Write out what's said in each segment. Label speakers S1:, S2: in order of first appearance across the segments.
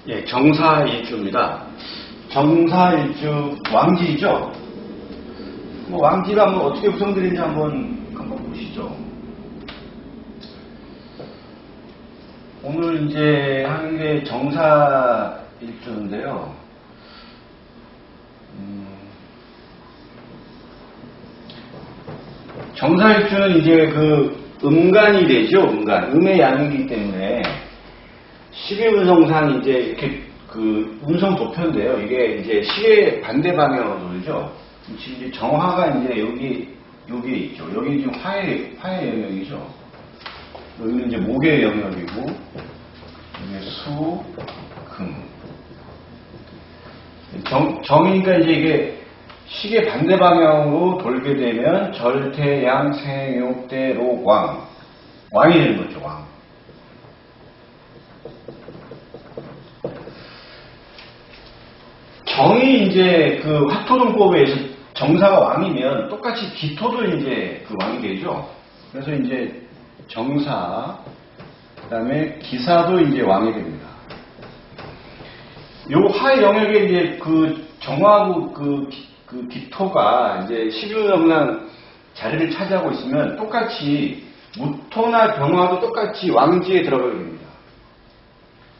S1: 예, 정사일주입니다. 정사일주 왕지죠. 왕지가 어떻게 구성되는지 한번 보시죠. 오늘 이제 한 게 정사일주인데요. 정사일주는 이제 음간이 되죠. 음의 양이기 때문에 12운성상 이제 이렇게 운성 도표인데요. 이게 이제 시계 반대 방향으로 돌죠. 지금 이제 정화가 이제 여기에 있죠. 여기 지금 화의 영역이죠. 여기는 이제 목의 영역이고, 여기 수, 금. 정이니까 이제 이게 시계 반대 방향으로 돌게 되면 절태양 생육대로 왕이 되는 거죠. 왕. 정이 이제 화토동법에서 정사가 왕이면 똑같이 기토도 이제 왕이 되죠. 그래서 이제 정사, 그 다음에 기사도 이제 왕이 됩니다. 요 화의 영역에 이제 정하고 기토가 이제 12운성상 자리를 차지하고 있으면 똑같이 무토나 병화도 똑같이 왕지에 들어가게 됩니다.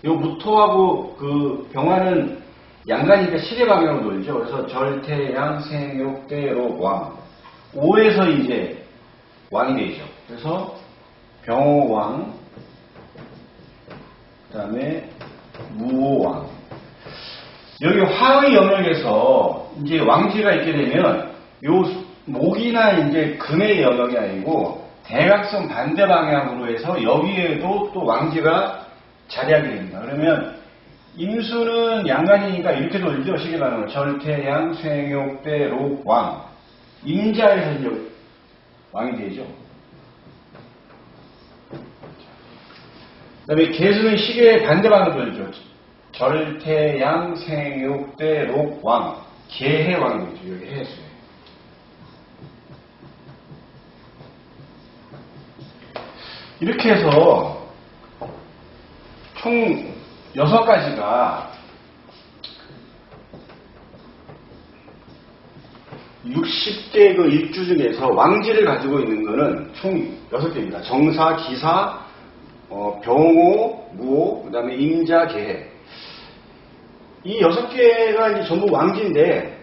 S1: 요 무토하고 병화는 양간이니까 시계 방향으로 돌죠. 그래서 절태양 생육대로 왕. 5에서 이제 왕이 되죠. 그래서 병호왕, 그 다음에 무호왕. 여기 화의 영역에서 이제 왕지가 있게 되면 요 목이나 이제 금의 영역이 아니고 대각선 반대 방향으로 해서 여기에도 또 왕지가 자리하게 됩니다. 그러면 임수는 양간이니까 이렇게 돌죠. 시계 방향으로. 절태양 생육대로 왕. 임자에서 이제 왕이 되죠. 그 다음에 개수는 시계 반대 방향으로 돌죠. 절태양 생육대로 왕. 개해 왕이 되죠. 여기 해수에. 이렇게 해서 총 6가지가 60개 일주 중에서 왕지를 가지고 있는 거는 총 6개입니다. 정사, 기사, 병호, 무호, 그 다음에 임자, 개해. 이 6개가 이제 전부 왕지인데,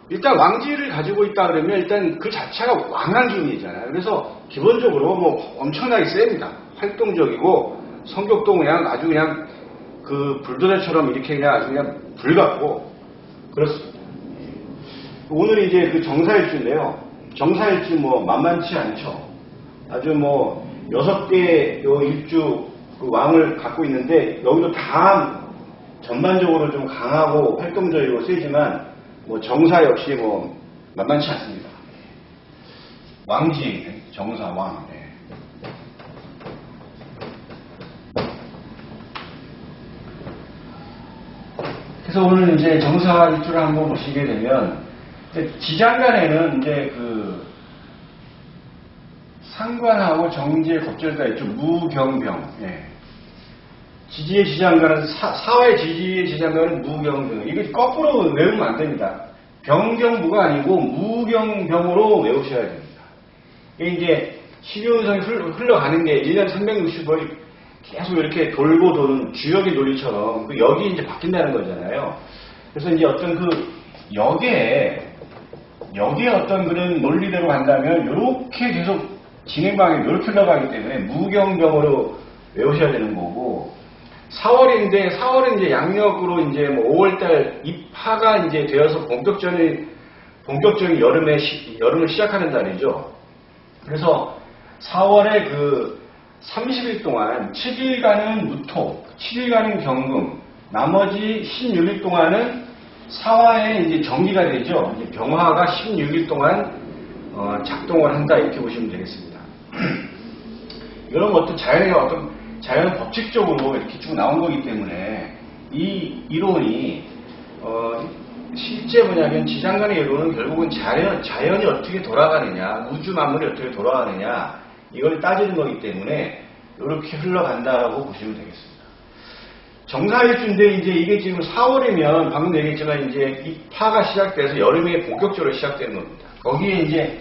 S1: 일단 왕지를 가지고 있다 그러면 일단 그 자체가 왕한 기운이잖아요. 그래서 기본적으로 엄청나게 셉니다. 활동적이고, 성격도 아주 그냥 불도저처럼 이렇게 그냥 아주 그냥 불같고, 그렇습니다. 오늘 이제 정사일주인데요. 정사일주 만만치 않죠. 아주 6개 일주 왕을 갖고 있는데, 여기도 다 전반적으로 좀 강하고 활동적이고 세지만, 정사 역시 만만치 않습니다. 왕지, 정사, 왕. 네. 그래서 오늘 이제 정사 일주를 한번 보시게 되면, 지장간에는 이제 상관하고 정지의 겁절가 있죠. 무경병. 예. 지지의 지장간은 사화의 지지의 지장간은 무경병. 이거 거꾸로 외우면 안 됩니다. 병경무가 아니고 무경병으로 외우셔야 됩니다. 이게 이제 12운성이 흘러가는 게 1년 365일 계속 이렇게 돌고 도는 주역의 논리처럼 역이 이제 바뀐다는 거잖아요. 그래서 이제 어떤 역에 어떤 그런 논리대로 간다면 이렇게 계속 진행방향이 이렇게 흘러가기 때문에 무경병으로 외우셔야 되는 거고, 4월은 이제 양력으로 이제 5월달 입하가 이제 되어서 본격적인 여름을 시작하는 달이죠. 그래서 4월에 30일 동안 7일간은 무토, 7일간은 경금, 나머지 16일 동안은 사화에 이제 정기가 되죠. 이제 병화가 16일 동안 작동을 한다, 이렇게 보시면 되겠습니다. 이런 것도 자연 법칙적으로 이렇게 쭉 나온 거기 때문에 이 이론이 실제 뭐냐면 지장간의 이론은 결국은 자연이 어떻게 돌아가느냐, 우주 만물이 어떻게 돌아가느냐, 이걸 따지는 거기 때문에 이렇게 흘러간다라고 보시면 되겠습니다. 정사일주인데 이제 이게 지금 4월이면 방금 얘기했지만 이제 이 파가 시작돼서 여름에 본격적으로 시작되는 겁니다. 거기에 이제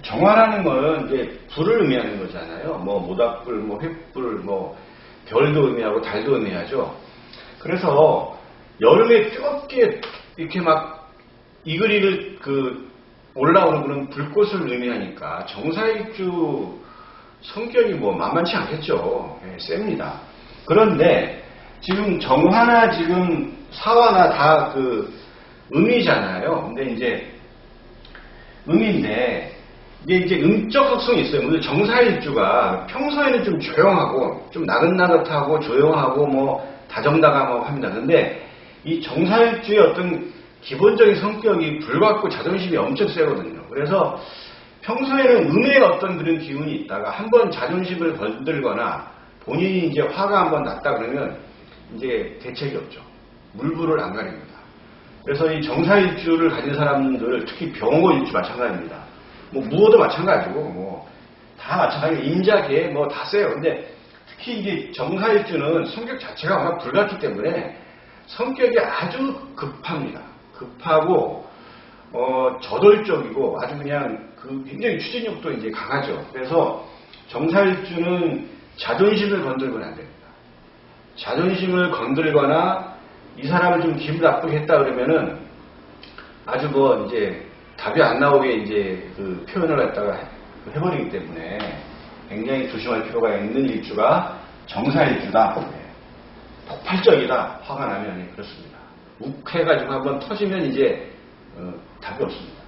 S1: 정화라는 건 이제 불을 의미하는 거잖아요. 뭐 모닥불, 뭐 횃불, 뭐 별도 의미하고 달도 의미하죠. 그래서 여름에 뜨겁게 이렇게 막 이글이글 올라오는 그런 불꽃을 의미하니까 정사일주 성격이 뭐 만만치 않겠죠. 예, 셉니다. 그런데 지금 정화나 지금 사화나 다 음이잖아요. 근데 이제 음인데 이게 이제 음적 속성이 있어요. 근데 정사일주가 평소에는 좀 조용하고 좀 나긋나긋하고 조용하고 뭐 다정다감하고 합니다. 근데 이 정사일주의 어떤 기본적인 성격이 불같고 자존심이 엄청 세거든요. 그래서 평소에는 음의 어떤 그런 기운이 있다가 한번 자존심을 건들거나 본인이 이제 화가 한번 났다 그러면 이제 대책이 없죠. 물불을 안 가립니다. 그래서 이 정사일주를 가진 사람들, 특히 병호일주 마찬가지입니다. 뭐 무호도 마찬가지고 뭐 다 마찬가지고 임자계 뭐 다 세요. 근데 특히 이게 정사일주는 성격 자체가 워낙 불같기 때문에 성격이 아주 급합니다. 급하고 저돌적이고 아주 그냥 굉장히 추진력도 이제 강하죠. 그래서 정사일주는 자존심을 건들면 안 됩니다. 자존심을 건들거나 이 사람을 좀 기분 나쁘게 했다 그러면은 아주 뭐 이제 답이 안 나오게 이제 표현을 갖다가 해버리기 때문에 굉장히 조심할 필요가 있는 일주가 정사일주다. 폭발적이다. 화가 나면 그렇습니다. 욱해가지고 한번 터지면 이제 답이 없습니다.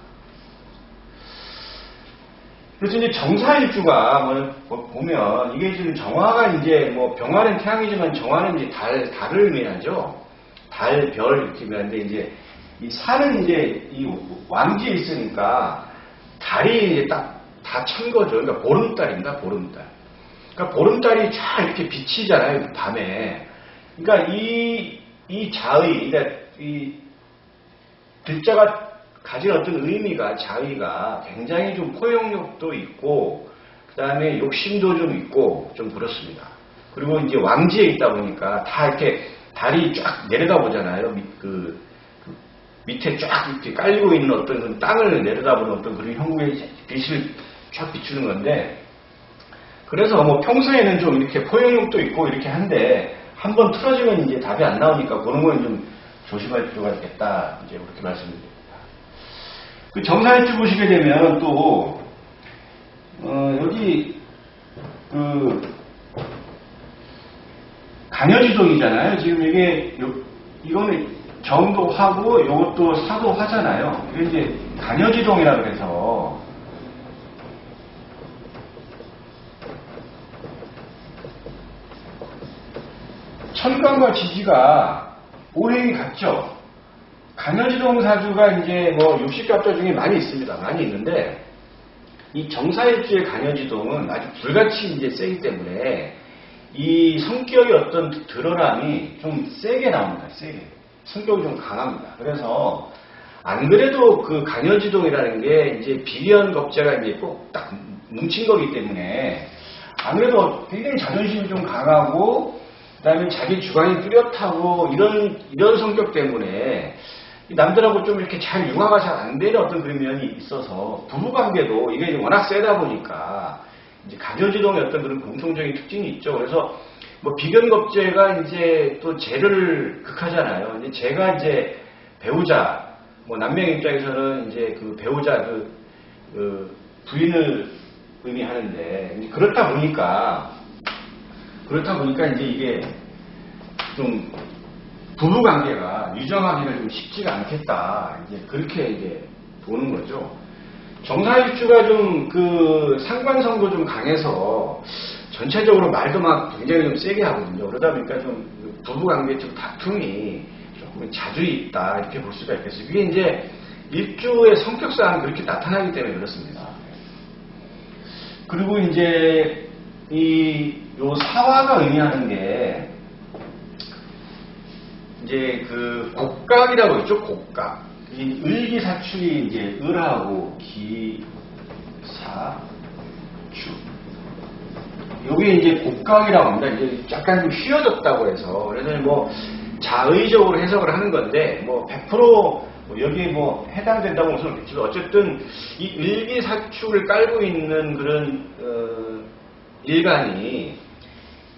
S1: 그래서 이제 정사일주가 보면 이게 지금 정화가 이제 뭐 병화는 태양이지만 정화는 이제 달을 의미하죠. 달, 별 이렇게 의미하는데 이제 이 살은 이제 이 왕지에 있으니까 달이 이제 딱 다 찬 거죠. 그러니까 보름달입니다. 보름달. 그러니까 보름달이 쫙 이렇게 비치잖아요. 밤에. 그러니까 이 자의, 그러니까 이 글자가 가진 어떤 의미가, 자의가 굉장히 좀 포용력도 있고, 그 다음에 욕심도 좀 있고, 좀 그렇습니다. 그리고 이제 왕지에 있다 보니까 다 이렇게 달이 쫙 내려다 보잖아요. 밑에 쫙 이렇게 깔리고 있는 어떤 그 땅을 내려다보는 어떤 그런 형국의 빛을 쫙 비추는 건데, 그래서 뭐 평소에는 좀 이렇게 포용력도 있고 이렇게 한데, 한번 틀어지면 이제 답이 안 나오니까 그런 건 좀 조심할 필요가 있겠다. 이제 그렇게 말씀드립니다. 그 정사일주 보시게 되면 또, 여기, 간여지동이잖아요. 지금 이게, 이거는 정도 화고, 이것도 사도 화잖아요. 이게 이제 간여지동이라 그래서, 천간과 지지가 오행이 같죠. 간여지동 사주가 이제 뭐 60갑자 중에 많이 있습니다. 많이 있는데 이 정사일주의 간여지동은 아주 불같이 이제 세기 때문에 이 성격의 어떤 드러남이 좀 세게 나옵니다. 세게. 성격이 좀 강합니다. 그래서 안 그래도 그 간여지동이라는 게 이제 비견겁제가 이제 꼭 딱 뭉친 거기 때문에 안 그래도 굉장히 자존심이 좀 강하고 그다음에 자기 주관이 뚜렷하고 이런 성격 때문에 남들하고 좀 이렇게 잘 융화가 잘 안 되는 어떤 그런 면이 있어서 부부관계도 이게 워낙 세다 보니까 이제 간여지동의 어떤 그런 공통적인 특징이 있죠. 그래서 뭐 비견겁제가 이제 또 재를 극하잖아요. 이제 재가 이제 배우자, 뭐 남명 입장에서는 이제 그 배우자 그 부인을 의미하는데 그렇다 보니까 이제 이게 좀 부부관계가 유정하기가 좀 쉽지가 않겠다. 이제 그렇게 이제 보는 거죠. 정사일주가 좀 상관성도 좀 강해서 전체적으로 말도 막 굉장히 좀 세게 하거든요. 그러다 보니까 좀 부부관계 쪽 다툼이 조금 자주 있다. 이렇게 볼 수가 있겠어요. 이게 이제 일주의 성격상 그렇게 나타나기 때문에 그렇습니다. 그리고 이제 요 사화가 의미하는 게 이제 곡각이라고 있죠. 곡각. 이 을기사축이 이제 을하고 기사축. 요게 이제 곡각이라고 합니다. 이제 약간 좀 휘어졌다고 해서. 그래서 뭐 자의적으로 해석을 하는 건데, 뭐 100% 여기에 뭐 해당된다고 할 수는 없겠지만, 어쨌든 이 일기사축을 깔고 있는 그런, 일간이,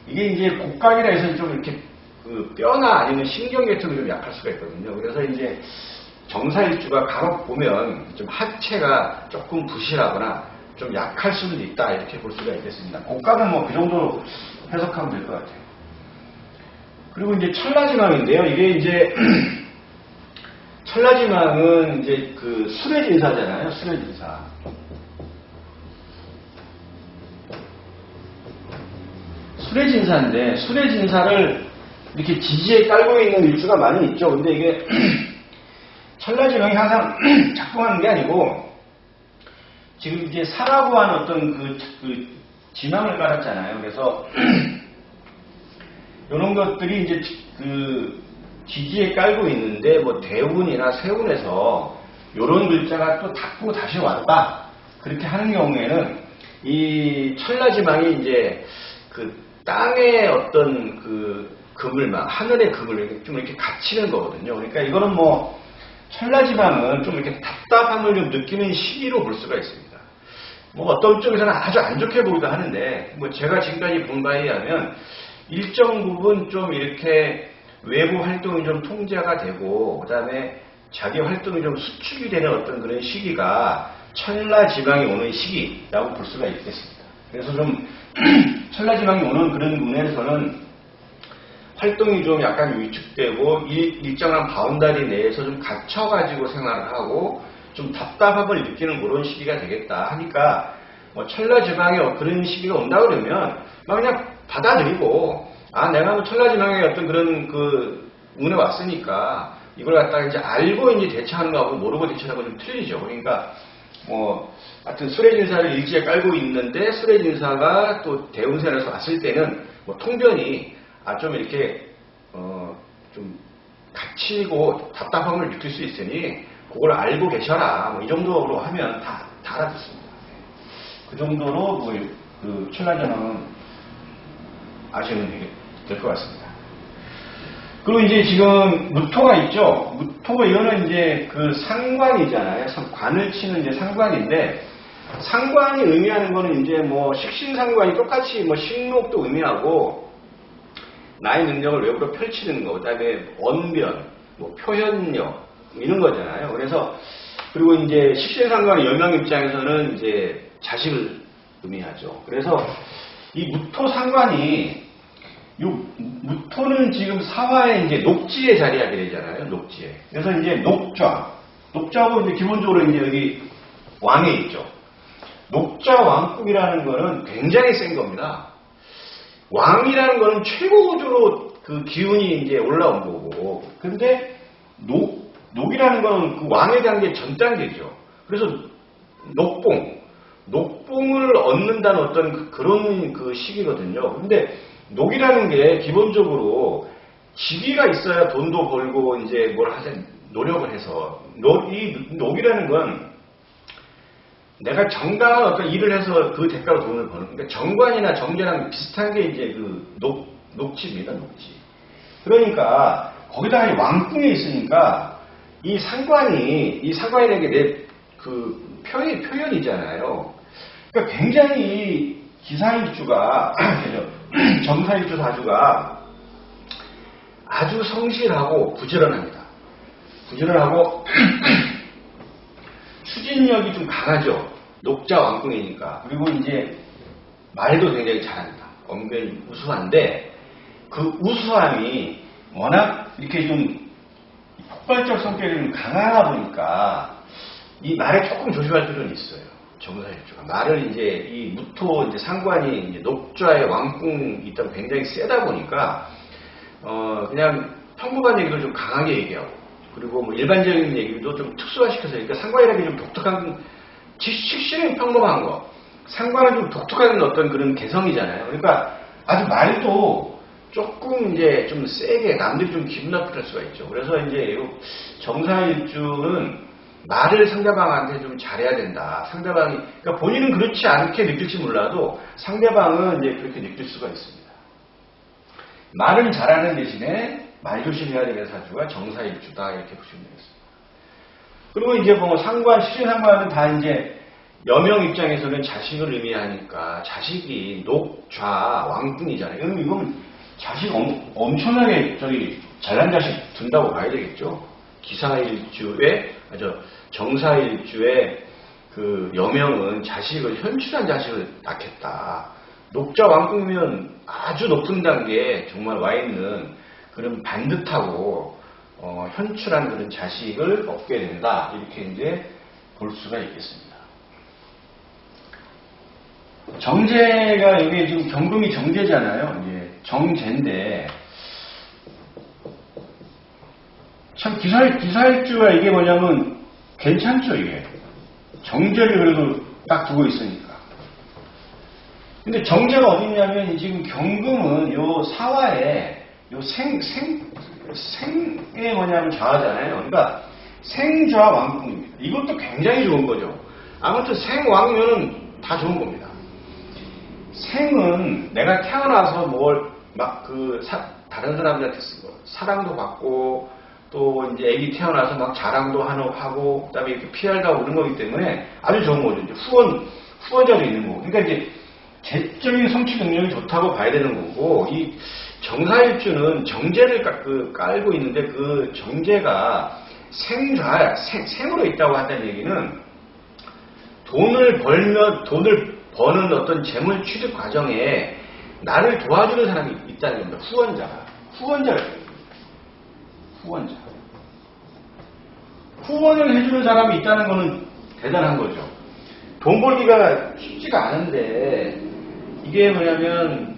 S1: 이게 이제 곡각이라 해서 좀 이렇게 그 뼈나 아니면 신경계통이 좀 약할 수가 있거든요. 그래서 이제 정사일주가 간혹 보면 좀 하체가 조금 부실하거나 좀 약할 수도 있다, 이렇게 볼 수가 있겠습니다. 곡각은 뭐 그 정도로 해석하면 될 것 같아요. 그리고 이제 천라지망인데요. 이게 이제 천라지망은 이제 그 수레진사잖아요. 수레진사. 수레진사인데, 수레진사를 이렇게 지지에 깔고 있는 일주가 많이 있죠. 근데 이게 천라지망이 항상 작동하는 게 아니고, 지금 이제 사라고 하는 어떤 그 지망을 깔았잖아요. 그래서 이런 것들이 이제 그 지지에 깔고 있는데, 뭐 대운이나 세운에서 이런 글자가 또 닫고 다시 왔다, 그렇게 하는 경우에는 이 천라지망이 이제 그 땅의 어떤 그 그물망, 하늘의 그물을 좀 이렇게 갇히는 거거든요. 그러니까 이거는 뭐 천라지망은 좀 이렇게 답답함을 좀 느끼는 시기로 볼 수가 있습니다. 뭐 어떤 쪽에서는 아주 안 좋게 보기도 하는데, 뭐 제가 지금까지 본 바에 의하면 일정 부분 좀 이렇게 외부 활동이 좀 통제가 되고, 그 다음에 자기 활동이 좀 수축이 되는 어떤 그런 시기가 천라지망이 오는 시기라고 볼 수가 있겠습니다. 그래서 좀 천라지망이 오는 그런 문에서는 활동이 좀 약간 위축되고 일정한 바운다리 내에서 좀 갇혀가지고 생활을 하고 좀 답답함을 느끼는 그런 시기가 되겠다 하니까, 뭐 천라지망에 그런 시기가 온다 그러면 막 그냥 받아들이고, 아, 내가 뭐 천라지망의 어떤 그런 그 운에 왔으니까 이걸 갖다가 이제 알고 이제 대처하는 거하고 모르고 대처하는 거 좀 틀리죠. 그러니까 뭐 하여튼 수레진사를 일지에 깔고 있는데, 수레진사가 또 대운선에서 왔을 때는 뭐 통변이 좀 이렇게 좀 갇히고 답답함을 느낄 수 있으니 그걸 알고 계셔라, 뭐 이 정도로 하면 다 알아듣습니다. 그 정도로 뭐 그 천라지망은 아시면 될 것 같습니다. 그리고 이제 지금 무토가 있죠. 무토가 이거는 이제 그 상관이잖아요. 관을 치는 이제 상관인데, 상관이 의미하는 거는 이제 뭐 식신상관이 똑같이 뭐 식록도 의미하고 나의 능력을 외부로 펼치는 거, 그다음에 언변, 뭐 표현력 이런 거잖아요. 그래서 그리고 이제 식신상관의 여명 입장에서는 이제 자식을 의미하죠. 그래서 이 무토 상관이, 요 무토는 지금 사화에 이제 녹지에 자리하게 되잖아요. 녹지에. 그래서 이제 녹자고 이제 기본적으로 이제 여기 왕에 있죠. 녹자 왕국이라는 거는 굉장히 센 겁니다. 왕이라는 거는 최고조로 그 기운이 이제 올라온 거고, 근데 녹이라는 거는 그 왕에 대한 게 전 단계죠. 그래서 녹봉을 얻는다는 어떤 그런 그 시기거든요. 근데 녹이라는 게 기본적으로 지위가 있어야 돈도 벌고 이제 뭘 노력을 해서, 이 녹이라는 건 내가 정당한 어떤 일을 해서 그 대가로 돈을 버는, 그러니까 정관이나 정제랑 비슷한 게 이제 그 녹지입니다. 녹지. 그러니까 거기다가 왕궁에 있으니까 이 상관이라는 게 내 그 표현이잖아요. 그러니까 굉장히 기사일주가 정사일주 사주가 아주 성실하고 부지런합니다. 부지런하고 추진력이 좀 강하죠. 녹자 왕궁이니까. 그리고 이제 말도 굉장히 잘합니다. 언변이 우수한데, 그 우수함이 워낙 이렇게 좀 폭발적 성격이 좀 강하다 보니까 이 말에 조금 조심할 필요는 있어요. 정사일주가 말을 이제 이 무토 이제 상관이 이제 녹좌의 왕궁이 있다고 굉장히 세다 보니까 그냥 평범한 얘기도 좀 강하게 얘기하고, 그리고 뭐 일반적인 얘기도 좀 특수화시켜서, 그러니까 상관이라는 게 좀 독특한, 식신은 평범한 거, 상관은 좀 독특한 어떤 그런 개성이잖아요. 그러니까 아주 말도 조금 이제 좀 세게 남들이 좀 기분 나쁠 수가 있죠. 그래서 이제 정사일주는 말을 상대방한테 좀 잘해야 된다. 상대방이, 그러니까 본인은 그렇지 않게 느낄지 몰라도 상대방은 이제 그렇게 느낄 수가 있습니다. 말은 잘하는 대신에 말 조심해야 되는 사주가 정사일주다. 이렇게 보시면 되겠습니다. 그리고 이제 뭐 상관, 시주상관은 다 이제 여명 입장에서는 자식을 의미하니까 자식이 녹좌 왕궁이잖아요. 그럼 이건 자식 엄청나게 잘난 자식 둔다고 봐야 되겠죠. 기사일주에, 정사일주에 그 여명은 자식을, 현출한 자식을 낳겠다. 녹좌 왕궁이면 아주 높은 단계에 정말 와 있는 그런 반듯하고 현출한 그런 자식을 얻게 된다. 이렇게 이제 볼 수가 있겠습니다. 정제가 여기 지금 경금이 정제잖아요. 이제 정제인데 참 기사일주가 이게 뭐냐면 괜찮죠. 이게 정제를 그래도 딱 두고 있으니까. 근데 정제가 어디냐면 지금 경금은 요 사화에 요 생에 뭐냐면 좌하잖아요. 그러니까 생좌 왕궁입니다. 이것도 굉장히 좋은 거죠. 아무튼 생왕면은 다 좋은 겁니다. 생은 내가 태어나서 다른 사람들한테 사랑도 받고 또 이제 애기 태어나서 막 자랑도 하고 그다음에 이렇게 PR가 오는 거기 때문에 아주 좋은 거죠. 이제 후원자도 있는 거고. 그러니까 이제 재적인 성취 능력이 좋다고 봐야 되는 거고, 이 정사일주는 정제를 깔고 있는데 그 정제가 생으로 있다고 한다는 얘기는 돈을 버는 어떤 재물 취득 과정에 나를 도와주는 사람이 있다는 겁니다. 후원을 해주는 사람이 있다는 거는 대단한 거죠. 돈 벌기가 쉽지가 않은데 이게 뭐냐면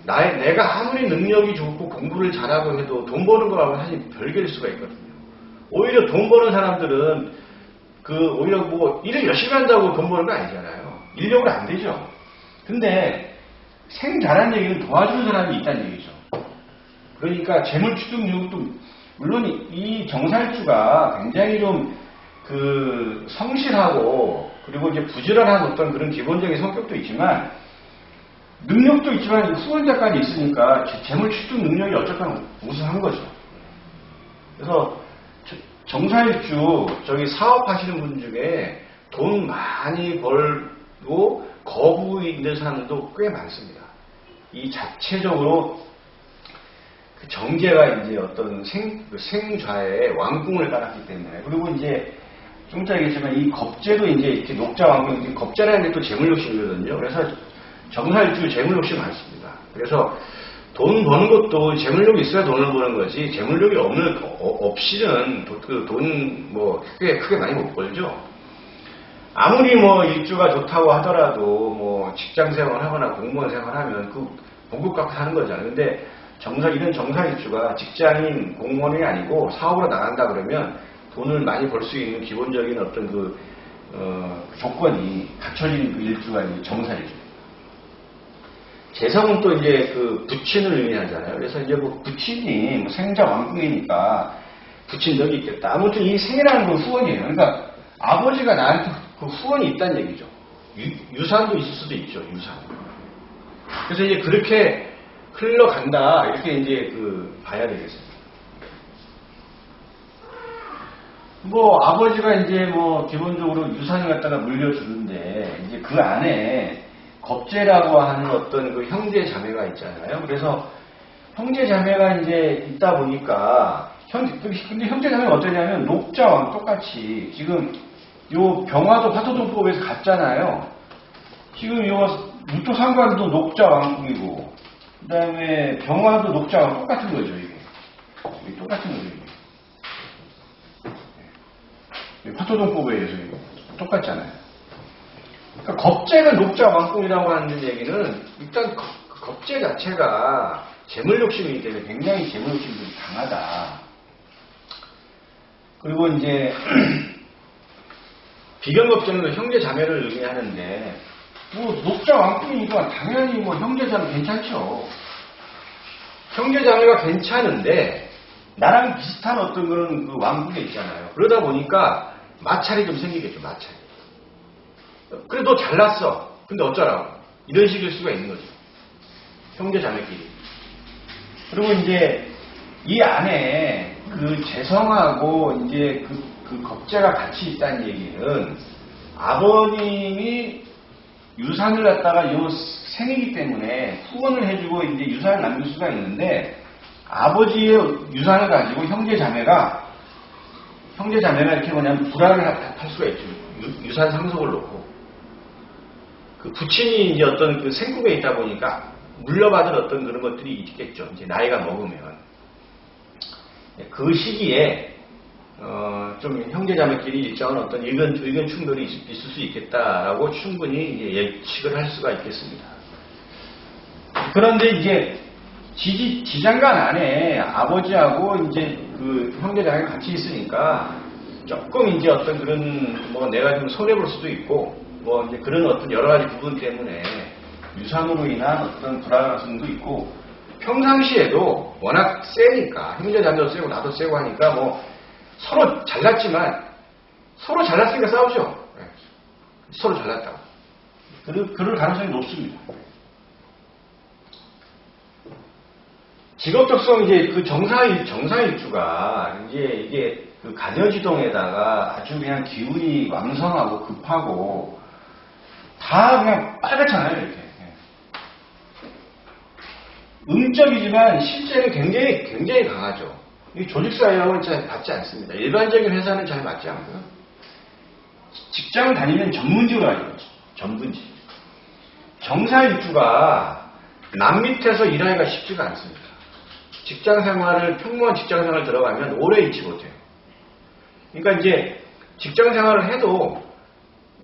S1: 내가 아무리 능력이 좋고 공부를 잘하고 해도 돈 버는 거하고 사실 별개일 수가 있거든요. 오히려 돈 버는 사람들은 오히려 뭐 일을 열심히 한다고 돈 버는 거 아니잖아요. 인력으로 안 되죠. 근데 생자라는 얘기는 도와주는 사람이 있다는 얘기죠. 그러니까 재물 취득력도 물론 이 정사일주가 굉장히 좀 성실하고 그리고 이제 부지런한 어떤 그런 기본적인 성격도 있지만 능력도 있지만 후원자까지 있으니까 재물 취득 능력이 어쨌든 우수한 거죠. 그래서 정사일주 사업하시는 분 중에 돈 많이 벌고 거부 있는 사람도 꽤 많습니다. 이 자체적으로 정제가 이제 어떤 생좌에 왕궁을 깔았기 때문에, 그리고 이제 좀 이따 얘기했지만 이 겁재도 이제 이렇게 녹자 왕궁, 겁재라는 게 또 재물 욕심이거든요. 그래서 정사일주 재물 욕심 많습니다. 그래서 돈 버는 것도 재물력이 있어야 돈을 버는 거지, 재물력이 없이는 크게 많이 못 벌죠. 아무리 일주가 좋다고 하더라도 직장 생활하거나 공무원 생활하면 봉급 갖고 사는 거잖아요. 근데 이런 정사일주가 직장인 공무원이 아니고 사업으로 나간다 그러면 돈을 많이 벌 수 있는 기본적인 어떤 조건이 갖춰진 일주가 이제 정사일주. 재성은 또 이제 부친을 의미하잖아요. 그래서 이제 부친이 생자 왕궁이니까 부친 덕이 있겠다. 아무튼 이 생이라는 건 후원이에요. 그러니까 아버지가 나한테 후원이 있다는 얘기죠. 유산도 있을 수도 있죠. 유산. 그래서 이제 그렇게 흘러간다. 이렇게 이제 봐야 되겠습니다. 아버지가 이제 기본적으로 유산을 갖다가 물려주는데 이제 그 안에 겁재라고 하는 어떤 형제 자매가 있잖아요. 그래서 형제 자매가 이제 있다 보니까 근데 형제 자매가 어떠냐면 녹자왕 똑같이 지금 요 병화도 화토동법에서 갔잖아요. 지금 요 무토상관도 녹자왕궁이고 그 다음에 병화도 녹자왕 똑같은 거죠. 이게 똑같은 거죠. 이게 화토동법에 의해서 똑같잖아요. 그러니까 겁재가 녹자 왕궁이라고 하는 얘기는 일단 겁재 자체가 재물 욕심이기 때문에 굉장히 재물 욕심이 강하다. 그리고 이제 비견겁재는 형제 자매를 의미하는데 녹자 왕궁이니까 당연히 형제 자매 괜찮죠. 형제 자매가 괜찮은데 나랑 비슷한 어떤 그런 왕궁에 있잖아요. 그러다 보니까 마찰이 좀 생기겠죠, 마찰. 그래, 너 잘났어. 근데 어쩌라고. 이런 식일 수가 있는 거죠. 형제 자매끼리. 그리고 이제 이 안에 그 재성하고 이제 그 겁재가 같이 있다는 얘기는 아버님이 유산을 갖다가 요 생이기 때문에 후원을 해주고 이제 유산을 남길 수가 있는데 아버지의 유산을 가지고 형제 자매가 이렇게 뭐냐면 불안을 할 수가 있죠. 유산 상속을 놓고. 그 부친이 이제 어떤 그 생국에 있다 보니까 물려받은 어떤 그런 것들이 있겠죠. 이제 나이가 먹으면. 그 시기에, 좀 형제자매끼리 일정한 어떤 의견 충돌이 있을 수 있겠다라고 충분히 이제 예측을 할 수가 있겠습니다. 그런데 이제 지장간 안에 아버지하고 이제 그 형제자매가 같이 있으니까 조금 이제 어떤 그런 뭐 내가 좀 손해볼 수도 있고 뭐 이제 그런 어떤 여러 가지 부분 때문에 유산으로 인한 어떤 불안감도 있고 평상시에도 워낙 세니까 형제자매도 세고 나도 세고 하니까 뭐 서로 잘났지만 서로 잘났으니까 싸우죠. 네. 서로 잘났다고. 그럴 가능성이 높습니다. 직업 특성 이제 그 정사일주가 이제 이게 그 가녀지동에다가 아주 그냥 기운이 왕성하고 급하고 다 그냥 빨갛잖아요, 이렇게. 음적이지만 실제는 굉장히 강하죠. 이 조직사회랑은 잘 맞지 않습니다. 일반적인 회사는 잘 맞지 않고요. 직장을 다니면 전문직으로 하죠. 전문직. 정사일주가 남 밑에서 일하기가 쉽지가 않습니다. 평범한 직장생활을 들어가면 오래 있지 못해요. 그러니까 이제 직장생활을 해도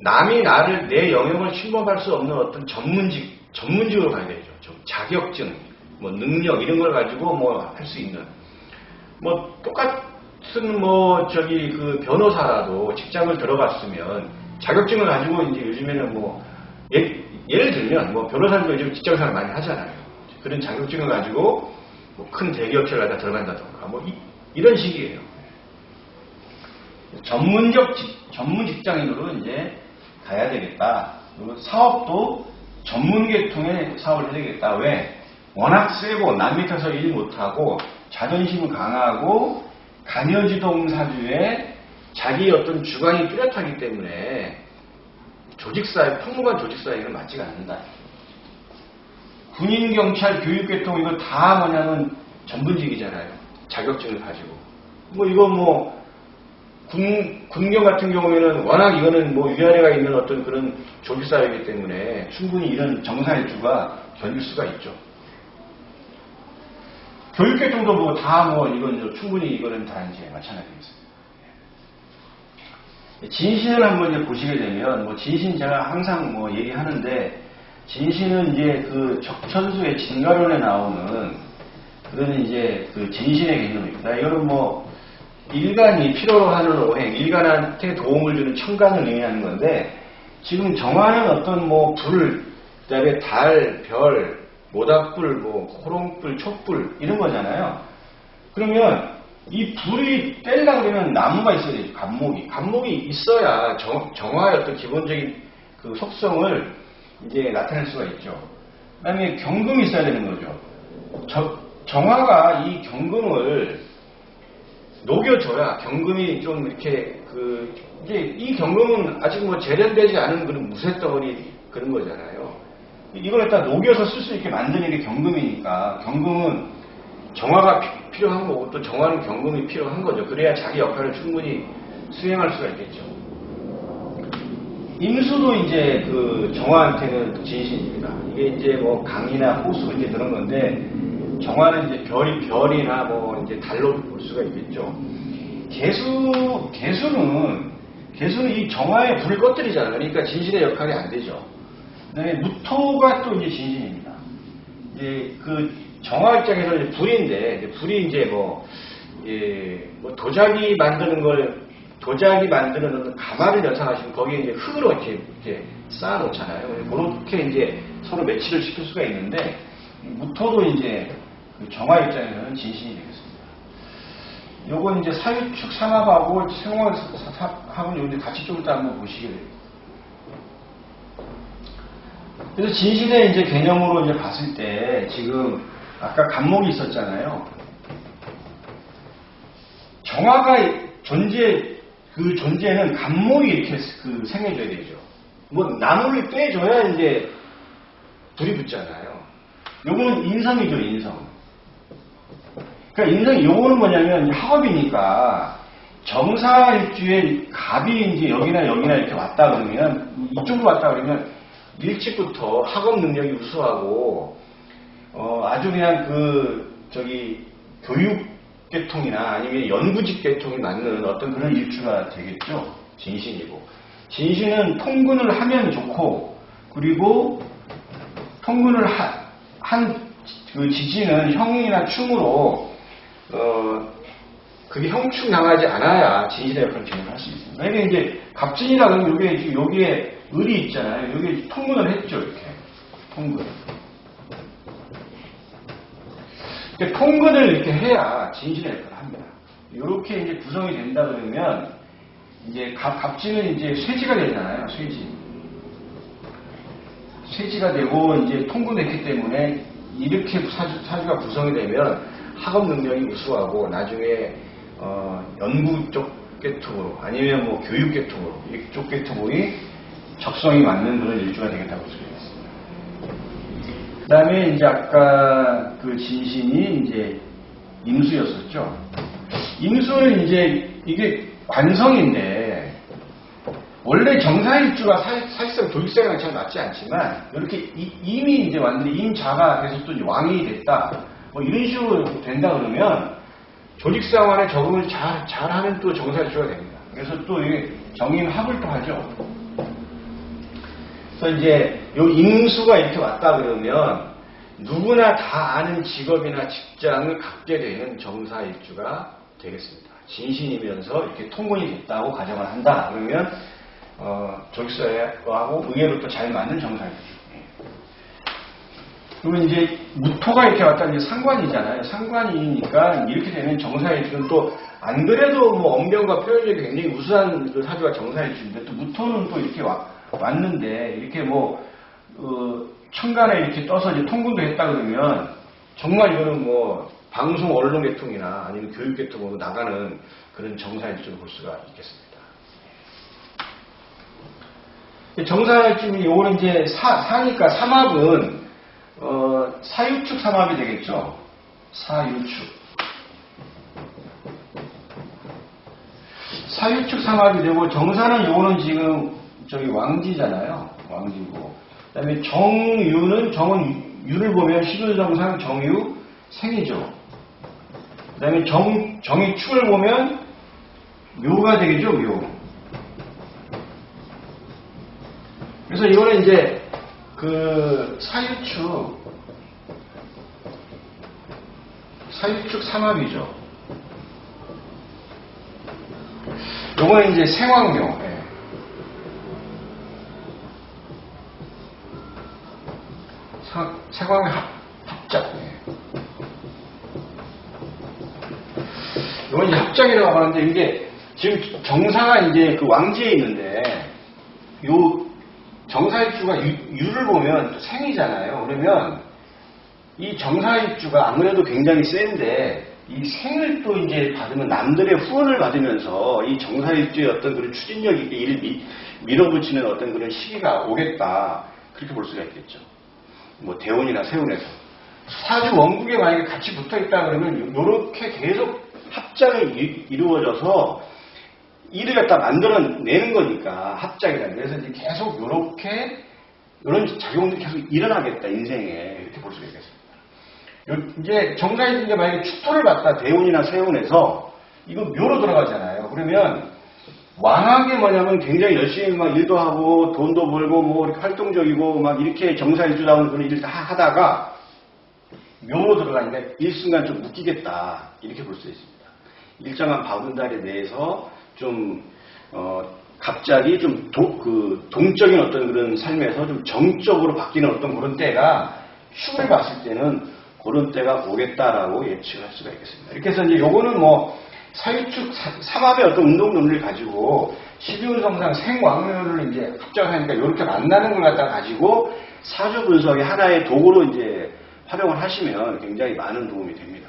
S1: 남이 내 영역을 침범할 수 없는 어떤 전문직으로 가야 되죠. 자격증, 뭐 능력 이런 걸 가지고 뭐 할 수 있는 뭐 똑같은 그 변호사라도 직장을 들어갔으면 자격증을 가지고 이제 요즘에는 뭐 예를 들면 뭐 변호사들도 요즘 직장생활 많이 하잖아요. 그런 자격증을 가지고 뭐 큰 대기업체를 갖다 들어간다던가 뭐 이런 식이에요. 전문 직장인으로 이제 가야 되겠다. 그리고 사업도 전문 계통의 사업을 해야 되겠다. 왜? 워낙 세고 남 밑에서 일 못하고 자존심은 강하고 가녀지동 사주에 자기 어떤 주관이 뚜렷하기 때문에 평범한 조직사회는 맞지가 않는다. 군인, 경찰, 교육계통 이거 다 뭐냐면 전문직이잖아요. 자격증을 가지고. 군경 같은 경우에는 워낙 이거는 위아래가 있는 어떤 그런 조직사회이기 때문에 충분히 이런 정사일주가 견딜 수가 있죠. 교육계통도 이건 충분히 이거는 다 이제 마찬가지겠습니다. 진신을 한번 이제 보시게 되면, 진신 제가 항상 얘기하는데, 진신은 이제 그 적천수의 진가론에 나오는 그런 이제 그 진신의 개념입니다. 이거는 일간이 필요로 하는 오행, 일간한테 도움을 주는 천간을 의미하는 건데, 지금 정하는 어떤 불, 그 다음에 달, 별, 모닥불, 호롱불, 촛불, 이런 거잖아요. 그러면 이 불이 떼려고 그러면 나무가 있어야 되죠. 간목이 있어야 정화의 어떤 기본적인 그 속성을 이제 나타낼 수가 있죠. 그 다음에 경금이 있어야 되는 거죠. 정화가 이 경금을 녹여줘야 경금이 좀 이렇게 이제 이 경금은 아직 재련되지 않은 그런 무쇠덩어리 그런 거잖아요. 이걸 갖다 녹여서 쓸 수 있게 만드는 게 경금이니까 경금은 정화가 필요한 거고 또 정화는 경금이 필요한 거죠. 그래야 자기 역할을 충분히 수행할 수가 있겠죠. 임수도 이제 그 정화한테는 진신입니다. 이게 이제 강이나 호수 이제 그런 건데 정화는 이제 별이나 이제 달로 볼 수가 있겠죠. 개수는 이 정화의 불을 꺼뜨리잖아요. 그러니까 진신의 역할이 안 되죠. 그다음에 무토가 또 이제 진신입니다. 이제 그 정화 입장에서는 이제 불인데 이제 불이 이제 도자기 만드는 어떤 가마를 연상하시면 거기에 이제 흙으로 이렇게 쌓아놓잖아요. 그렇게 이제 서로 매치를 시킬 수가 있는데 무토도 이제 그 정화 입장에서는 진신이 되겠습니다. 요건 이제 사유축 삼합하고 생원합은 이제 같이 좀 이따 한번 보시게 돼요. 그래서 진신의 이제 개념으로 이제 봤을 때 지금 아까 간목이 있었잖아요. 정화가 그 존재는 간목이 이렇게 생겨줘야 되죠. 뭐 나무를 빼줘야 이제 불이 붙잖아요. 요거는 인성이죠, 인성. 그러니까 인성이 요거는 뭐냐면 학업이니까 정사일주에 갑이 이제 여기나 이렇게 왔다 그러면 이쪽으로 왔다 그러면 일찍부터 학업 능력이 우수하고 아주 그냥 교육 계통이나 아니면 연구직 계통이 맞는 어떤 그런 일주가 되겠죠. 진신이고. 진신은 통근을 하면 좋고, 그리고 통근을 한 그 지지는 형이나 충으로, 그게 형충 당하지 않아야 진신의 역할을 진행할 수 있습니다. 그러니까 이제 갑진이라 그러면 여기에 을이 있잖아요. 여기에 통근을 했죠, 이렇게. 통근. 통근을 이렇게 해야 진신의 역할을 합니다. 이렇게 이제 구성이 된다 그러면, 이제 갑진은 이제 쇠지가 되잖아요, 쇠지가 되고, 이제 통근했기 때문에, 이렇게 사주가 구성이 되면 학업 능력이 우수하고, 나중에, 연구 쪽 계통으로, 아니면 뭐 교육 계통으로, 이쪽 계통이 적성이 맞는 그런 일주가 되겠다고 볼 수 있습니다. 그 다음에 이제 아까 그 진신이 이제 임수였었죠. 임수는 이제 이게 관성인데, 원래 정사일주가 사실상 조직생활랑 잘 맞지 않지만, 이렇게 임이 이제 왔는데, 임자가 계속 또 왕이 됐다. 뭐 이런 식으로 된다 그러면, 조직생활에 적응을 잘하는 또 정사일주가 됩니다. 그래서 또 이게 정인합을 또 하죠. 그래서 이제 요 임수가 이렇게 왔다 그러면, 누구나 다 아는 직업이나 직장을 갖게 되는 정사일주가 되겠습니다. 진신이면서 이렇게 통근이 됐다고 가정을 한다. 그러면 조직사회하고 의외로 또 잘 맞는 정사일주. 그러면 이제 무토가 이렇게 왔다 이제 상관이잖아요. 상관이니까 이렇게 되면 정사일주는 또 안 그래도 뭐 언변과 표현력이 굉장히 우수한 그 사주가 정사일주인데 또 무토는 또 이렇게 왔는데 이렇게 뭐 천간에 이렇게 떠서 이제 통근도 했다 그러면 정말 이거는 뭐 방송 언론 계통이나 아니면 교육 계통으로 나가는 그런 정사일주를 볼 수가 있겠습니다. 정사일주는 요거는 이제 사니까 삼합은 사유축 삼합이 되겠죠. 사유축 삼합이 되고 정사는 요거는 지금 왕지잖아요. 왕지고. 그다음에 정은 유를 보면 시조정상 정유 생이죠. 그다음에 정이 축을 보면 묘가 되겠죠, 묘. 그래서 이거는 이제 그 사유축 삼합이죠. 요거는 이제 생왕묘. 예. 생왕묘 합작. 예. 이건 이제 합작이라고 하는데 이게 지금 정사가 이제 그 왕지에 있는데 요 정사일주가 유를 보면 생이잖아요. 그러면 이 정사일주가 아무래도 굉장히 센데 이 생을 또 이제 받으면 남들의 후원을 받으면서 이 정사일주의 어떤 그런 추진력 있게 이를 밀어붙이는 어떤 그런 시기가 오겠다. 그렇게 볼 수가 있겠죠. 뭐 대운이나 세운에서. 사주 원국에 만약에 같이 붙어 있다 그러면 요렇게 계속 합작이 이루어져서 일을 갖다 만들어내는 거니까 합작이라는. 그래서 이제 계속 요런 작용들이 계속 일어나겠다 인생에 이렇게 볼 수가 있겠습니다. 이제 정사일주인데 만약에 축토를 받다 대운이나 세운에서 이거 묘로 들어가잖아요. 그러면 왕하게 뭐냐면 굉장히 열심히 막 일도 하고 돈도 벌고 뭐 이렇게 활동적이고 막 이렇게 정사일주다운 그런 일을 다 하다가 묘로 들어가니까 일순간 좀 웃기겠다 이렇게 볼 수 있습니다. 일정한 바운다리 내에서 좀 갑자기 좀 동적인 어떤 그런 삶에서 좀 정적으로 바뀌는 어떤 그런 때가 축을 봤을 때는 그런 때가 오겠다라고 예측할 수가 있겠습니다. 이렇게 해서 이제 요거는 뭐 사유축 삼합의 어떤 운동 논리를 가지고 12운성상 생왕묘를 이제 확정하니까 이렇게 만나는 걸 갖다가 가지고 사주 분석의 하나의 도구로 이제 활용을 하시면 굉장히 많은 도움이 됩니다.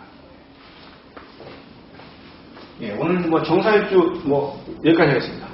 S1: 예, 오늘 뭐 정사일주 뭐 여기까지 하겠습니다.